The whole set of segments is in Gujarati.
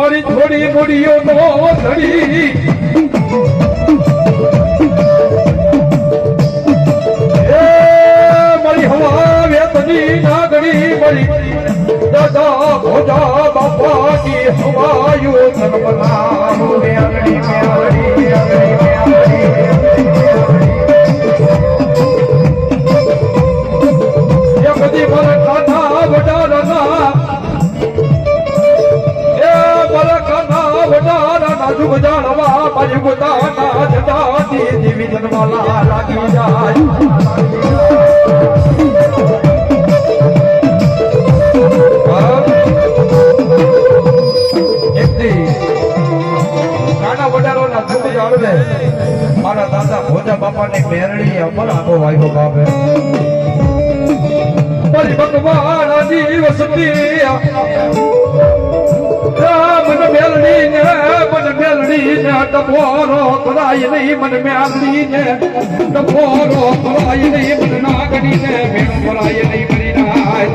મારી થોડી મોડીઓ નો ધડી એ મારી હવા વેતની નાગણી મારી દાદા ભોજા બાપા કી હવાયો ધર્મના મેરડી બધી મારા કાના વડારના એ મારા કાના વડાના નાજુ બજાડવા મારી પોતાના જટાથી જીવી જન્માલા લાગી જાય કાના વડારોના દુઃખ જાળવે મારા દાદા ભોજા બાપાની મેરડી અમર આખો વાયકો બાપે મારી ભગવાન દિવસતી મન મેલડી ને ટપોરો પરાય નહીં મન મેલડી ને ટપોરો પરાય નહીં મન નાગડી ને મેળ પરાય નહીં મરી નાય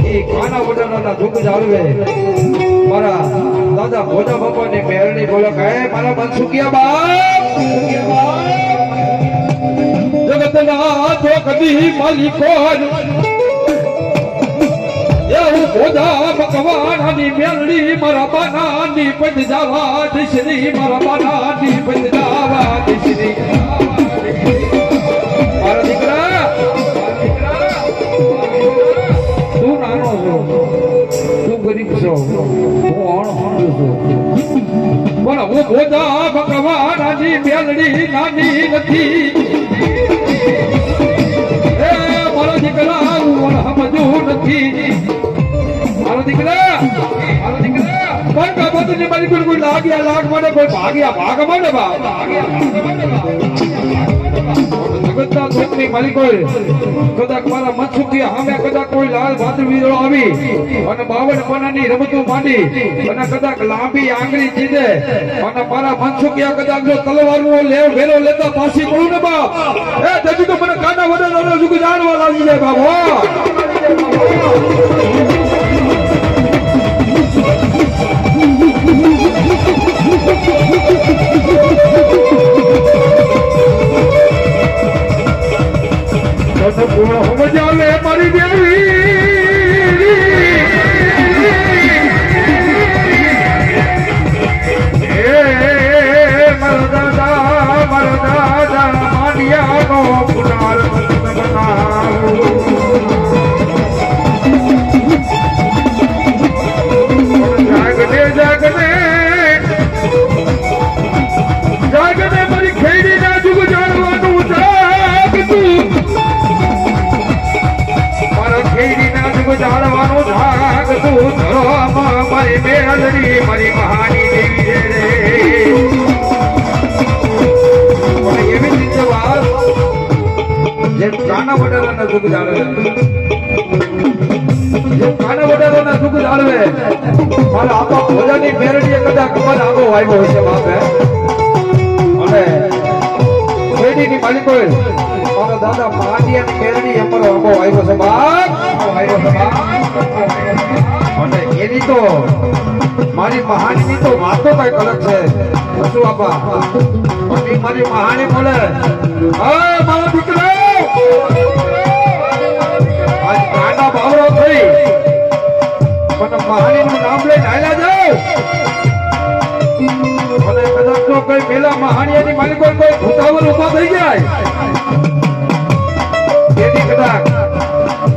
એ ખાના વડાના દુઃખ જાળવે મારા દાદા ભોજા બાપા ની મેરણી બોલો કહે મારા મનસુખિયા બાપ જગતના તો કદી માલિકો એવું ભોજા ભગવાનની મેરણી મારા બાનાની પદ જવા દિશરી મારા બાનાની પદ જવા દિશરી મારા દીકરા તું નાનો છો તું ગરીબ છો પણ હું ભોજા ભગવાનની મેલડી નાની નથી એ મારો દીકરા હું સમજવું નથી મારો દીકરા પણ બાબતની મારી કોઈ લાગ્યા લાગ મને કોઈ ભાગ્યા ભાગ મને જગતના ધોકની મારી કોઈ કદાચ મારા મનસુખી સામે કદાચ કોઈ લાલ ભાદર વીરો આવી અને 52 પાનાની રમતું માંડી અને કદાચ લાંબી આંગળી જીદે અને મારા મનસુખિયા કદાચ જો તલવારનો વેલો લેતા પાછી પડું ને બાપ એ તેથી તો મને કાના વડાનો જુગ જાણવા લાગી જાય બાપ મજા લે મારી દેવી મારા દાદા માનિયા નો પુનાર જાગને મારી ખેડી ના જુગ જાણવાનું જાગતું જાણવાનું ભાગ તું ધર્મ મારી મેલડી મારી મહાની દેવી રે એવી રીતે વાત જેમ કાના વડારાના દુઃખ જાળવે મારા આપા ભોજાની મેરડીએ કદાચ મને આગો આવ્યો હોય છે બાપે અને ખેડીની માલિકોએ મારા દાદા માડિયાની મેરડી અમારો આગો આવ્યો છે બાપ અને એની તો મારી મહાની તો વાતો કઈક અલગ છે શું બાપા મારી મહાની બોલે મારો દીકરો આજ કાંડા બાવરો થઈ પણ મહાની નું નામ લઈને હાલ્યા જાઓ અને કદાચ તો કઈ પેલા મહાણીયાની માલિકો કોઈ ભૂતાવર ઉભા થઈ જાય એની કદાચ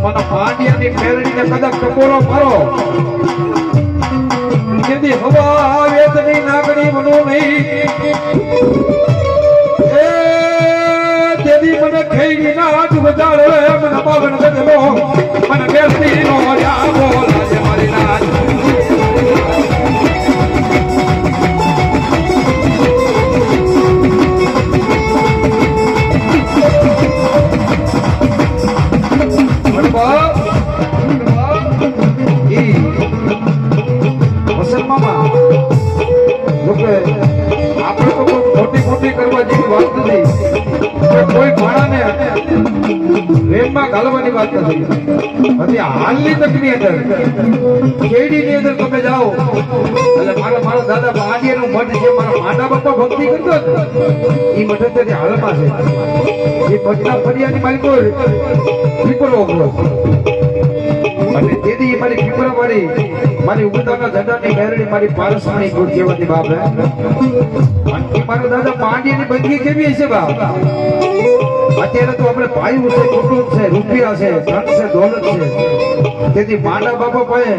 મને માન્યાની મેરડીને કદાચ ટકોરો મારો જેથી હવા વેતની નાગણી મનો નહીં એ તેથી મને ખેડી ના હાથ બજાડે મને પાવન ગજલો મને બેસતી નો જાવો લાજે મારી નાચ આપણે તો મોટી કરવા જેવી વાત નથી કોઈ ઘણા ભાવનાને પ્રેમમાં ગાલવાની વાત નથી. હતી હાલની તકની અંદર શેરડીની અંદર તમે જાઓ એટલે મારા દાદા બાંડિયાનું મઠ છે, મારા માતા બાપા ભક્તિ કરતો હતો એ મઠ અત્યારે હાલમાં છે. એ મઠના ફળિયાની માલિકો પીપળો ઉભરો અને તેથી મારી પીપળા મારી ઉગતાના ઝંડાની મેરડી મારી પારસમણી ગુણ કહેવાતી બાપ હે. અને મારા દાદા બાંડિયાની બંદગી કેવી હશે બાપ? અત્યારે તો આપણે ભાઈ છે, કુટુંબ છે, રૂપિયા છે, ધન છે, દોલત છે. તેથી માતા બાપા પાસે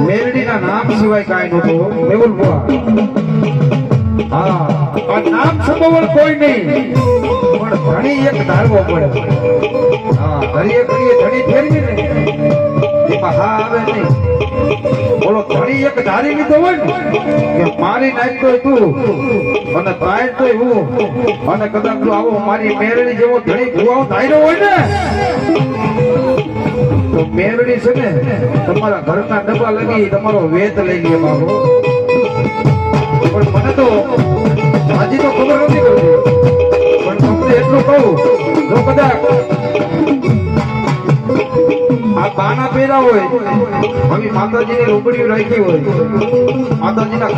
મેરડીના નામ સિવાય કાંઈ નહોતું. મેહુલ બુઆ હા આ નામ સંભવણ કોઈ નહીં પણ ધણી એક ધારવો પડે. હા ઘડીએ ધણી ફેરવી ને એમાં હા આવે નહીં. બોલો ધણી એક ધારી લીધો હોય ને કે મારી નાખતો તું અને તાય તો હું અને કદાચ તું આવો મારી મેરડી જેવો ધણી ભુવાઓ ધાર્યો હોય ને તો મેરડી છે ને તમારા ઘરના ડબ્બા લગી તમારો વેત લઈ લે બાબો. પણ મને તો હજી તો ખબર નથી પડતી, પણ તમને એટલું કહું જો કદાચ આ બાના પહેરા હોય, હવે માતાજીની રૂપડીઓ રાખી હોય, માતાજીના